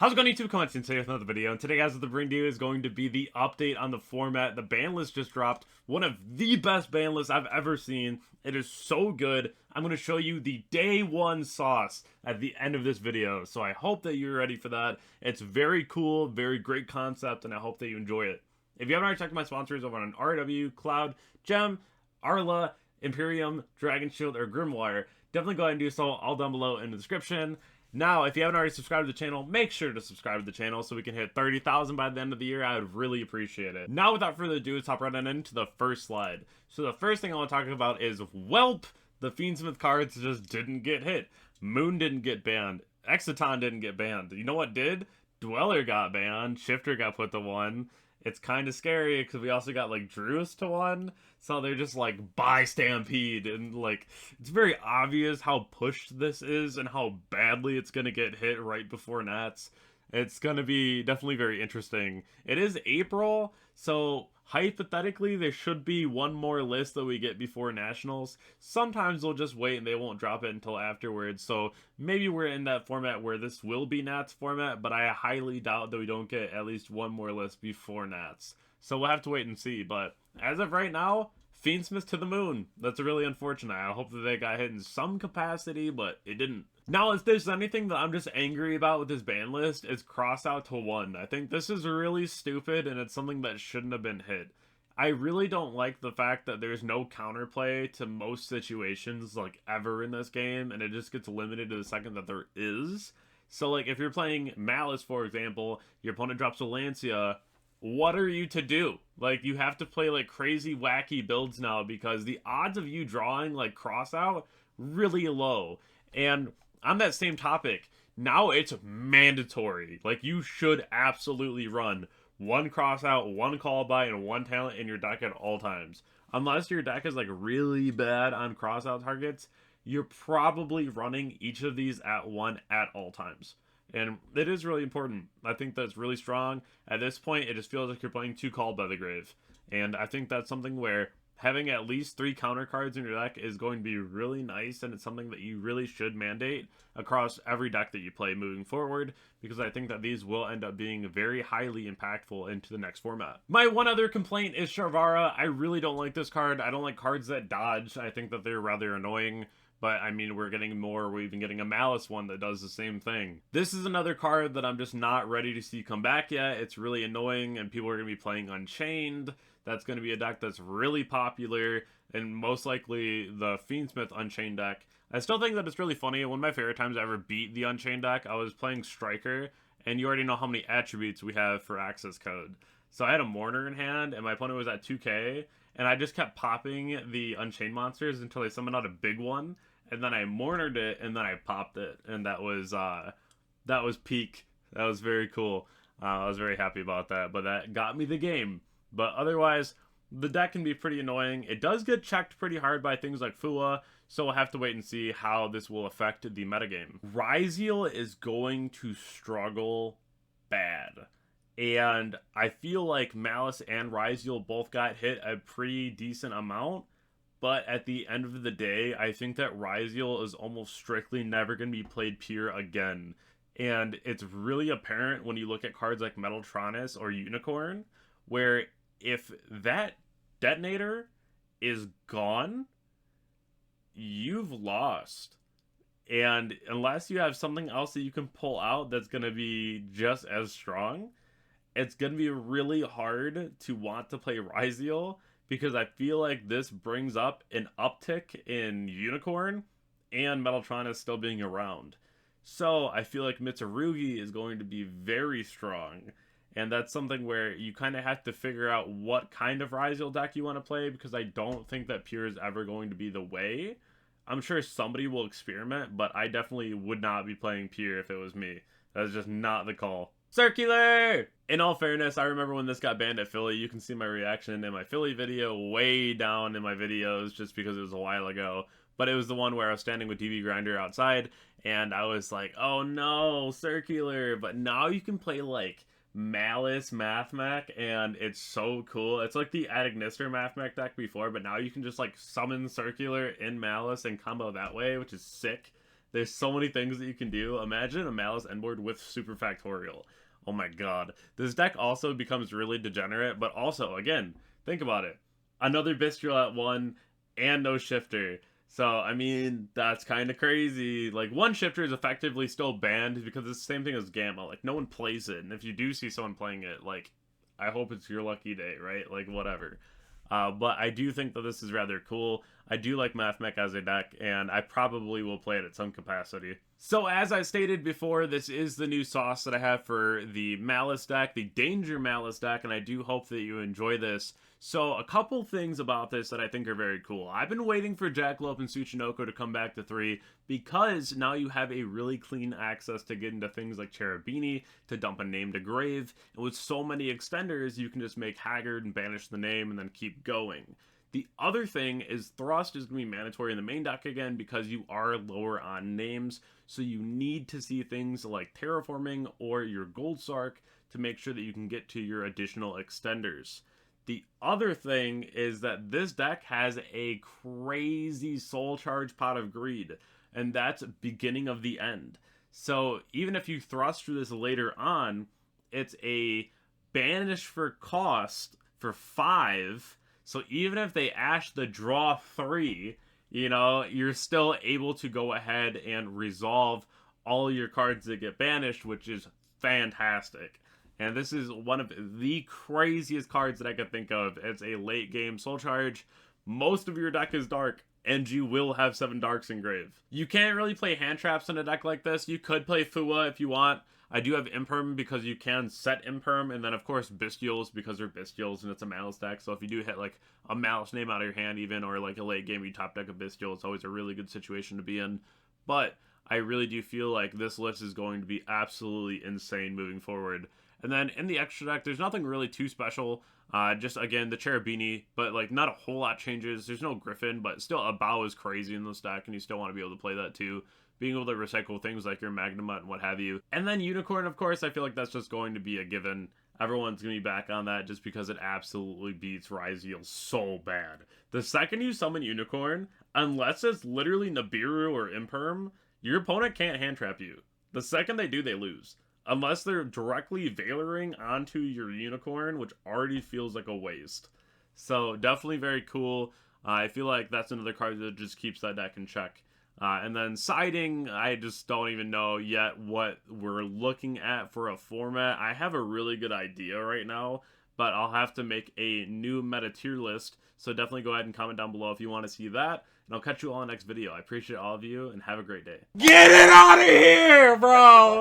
How's it going, YouTube? Coming today with another video, and today, guys, what the video is going to be the update on the format. The ban list just dropped, one of the best ban lists I've ever seen. It is so good. I'm going to show you the day one sauce at the end of this video, so I hope that you're ready for that. It's very cool, very great concept, and I hope that you enjoy it. If you haven't already checked my sponsors over on RW, Cloud, Gem, Arla, Imperium, Dragonshield, or Grimoire, definitely go ahead and do so, all down below in the description. Now, if you haven't already subscribed to the channel, make sure to subscribe to the channel so we can hit 30,000 by the end of the year. I would really appreciate it. Now, without further ado, let's hop right on into the first slide. So the first thing I want to talk about is Welp. The Fiend Smith cards just didn't get hit. Moon didn't get banned. Exciton didn't get banned. You know what did? Dweller got banned. Shifter got put to 1. It's kind of scary because we also got like Druis to 1, so they're just like buy Stampede, and like it's very obvious how pushed this is and how badly it's gonna get hit right before Nats. It's gonna be definitely very interesting. It is April, so hypothetically there should be one more list that we get before Nationals. Sometimes they'll just wait and they won't drop it until afterwards, so maybe we're in that format where this will be Nats format, but I highly doubt that we don't get at least one more list before Nats. So we'll have to wait and see, but as of right now, Fiend Smith to the moon. That's really unfortunate. I hope that they got hit in some capacity, but it didn't. Now, if there's anything that I'm just angry about with this ban list, it's Crossout to 1. I think this is really stupid, and it's something that shouldn't have been hit. I really don't like the fact that there's no counterplay to most situations, like, ever in this game, and it just gets limited to the second that there is. So, like, if you're playing Malice, for example, your opponent drops a Lancia, what are you to do? Like, you have to play, like, crazy, wacky builds now, because the odds of you drawing, like, Crossout, really low. And on that same topic, now it's mandatory. Like, you should absolutely run one Crossout, one Call By, and one Talent in your deck at all times. Unless your deck is, like, really bad on Crossout targets, you're probably running each of these at 1 at all times. And it is really important. I think that's really strong. At this point, it just feels like you're playing 2 Called by the Grave. And I think that's something where having at least 3 counter cards in your deck is going to be really nice, and it's something that you really should mandate across every deck that you play moving forward, because I think that these will end up being very highly impactful into the next format. My one other complaint is Sharvara. I really don't like this card. I don't like cards that dodge. I think that they're rather annoying. But, I mean, we're even getting a Malice one that does the same thing. This is another card that I'm just not ready to see come back yet. It's really annoying, and people are going to be playing Unchained. That's going to be a deck that's really popular, and most likely the Fiend Smith Unchained deck. I still think that it's really funny. One of my favorite times I ever beat the Unchained deck, I was playing Striker, and you already know how many attributes we have for access code. So I had a Mourner in hand, and my opponent was at 2k, and I just kept popping the Unchained monsters until they summoned out a big one. And then I Mournered it, and then I popped it, and that was peak. That was very cool. I was very happy about that, but that got me the game. But otherwise, the deck can be pretty annoying. It does get checked pretty hard by things like Fua, so we'll have to wait and see how this will affect the metagame. Ryzeal is going to struggle bad. And I feel like Malice and Ryzeal both got hit a pretty decent amount. But at the end of the day, I think that Ryzeal is almost strictly never going to be played pure again. And it's really apparent when you look at cards like Metaltronus or Unicorn, where if that detonator is gone, you've lost. And unless you have something else that you can pull out that's going to be just as strong, it's going to be really hard to want to play Ryzeal, because I feel like this brings up an uptick in Unicorn and Metaltronus still being around. So I feel like Mitsurugi is going to be very strong. And that's something where you kind of have to figure out what kind of Ryzeal deck you want to play, because I don't think that pure is ever going to be the way. I'm sure somebody will experiment, but I definitely would not be playing pure if it was me. That's just not the call. Circular! In all fairness, I remember when this got banned at Philly. You can see my reaction in my Philly video way down in my videos, just because it was a while ago. But it was the one where I was standing with DB Grinder outside, and I was like, oh no, Circular. But now you can play, like, Malice Mathmech, and it's so cool. It's like the Adagnister Mathmech deck before, but now you can just, like, summon Circular in Malice and combo that way, which is sick. There's so many things that you can do. Imagine a Malice endboard with Super Factorial. Oh my god. This deck also becomes really degenerate, but also, again, think about it. Another Bestial at 1 and no shifter. So, I mean, that's kind of crazy. Like, one shifter is effectively still banned because it's the same thing as Gamma. Like, no one plays it. And if you do see someone playing it, like, I hope it's your lucky day, right? Like, whatever. But I do think that this is rather cool. I do like Mathmech as a deck, and I probably will play it at some capacity. So as I stated before, this is the new sauce that I have for the Malice deck, the Danger Malice deck, and I do hope that you enjoy this. So a couple things about this that I think are very cool. I've been waiting for Jackalope and Tsuchinoko to come back to 3 because now you have a really clean access to get into things like Cherubini, to dump a name to grave, and with so many extenders, you can just make Haggard and banish the name and then keep going. The other thing is Thrust is going to be mandatory in the main deck again because you are lower on names, so you need to see things like Terraforming or your Gold Sark to make sure that you can get to your additional extenders. The other thing is that this deck has a crazy Soul Charge Pot of Greed, and that's beginning of the end. So even if you thrust through this later on, it's a banish for cost for 5. So even if they ash the draw 3, you know, you're still able to go ahead and resolve all your cards that get banished, which is fantastic. And this is one of the craziest cards that I could think of. It's a late game soul charge. Most of your deck is dark, and you will have 7 darks in grave. You can't really play hand traps in a deck like this. You could play Fua if you want. I do have Imperm because you can set Imperm, and then of course Bestials because they're Bestials and it's a Malice deck. So if you do hit like a Malice name out of your hand even, or like a late game you top deck a Bestial, it's always a really good situation to be in. But I really do feel like this list is going to be absolutely insane moving forward. And then in the extra deck, there's nothing really too special. Just, again, the Cherubini, but, like, not a whole lot changes. There's no Griffin, but still, a Bow is crazy in this deck, and you still want to be able to play that, too. Being able to recycle things like your Magnamut and what have you. And then Unicorn, of course, I feel like that's just going to be a given. Everyone's going to be back on that just because it absolutely beats Ryzeal so bad. The second you summon Unicorn, unless it's literally Nibiru or Imperm, your opponent can't hand trap you. The second they do, they lose. Unless they're directly Veiloring onto your Unicorn, which already feels like a waste. So, definitely very cool. I feel like that's another card that just keeps that deck in check. And then siding, I just don't even know yet what we're looking at for a format. I have a really good idea right now, but I'll have to make a new meta tier list. So definitely go ahead and comment down below if you want to see that. And I'll catch you all in the next video. I appreciate all of you, and have a great day. Get it out of here, bro!